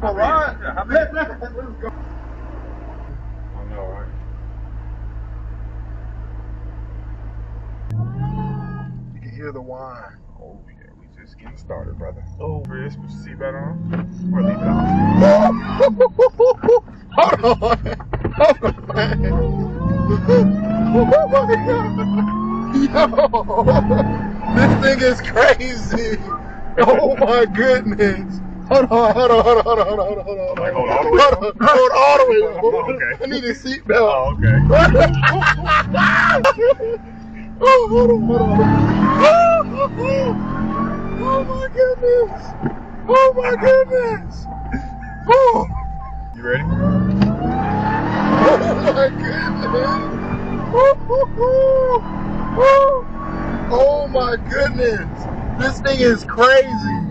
All right. How many? Let's go. I know, right? You can hear the wine. Oh yeah, we just getting started, brother. Oh. Chris, put your seatbelt on. Or leave it on. Hold on. Hold on. Oh my God. Yo. This thing is crazy. Oh my goodness. Hold on. Like, hold all the way on? Hold all the way on. Okay. I need a seatbelt. Oh, okay. Oh, hold on. Oh my goodness. Oh my goodness. Oh. You ready? Oh my goodness. Oh my goodness. This thing is crazy.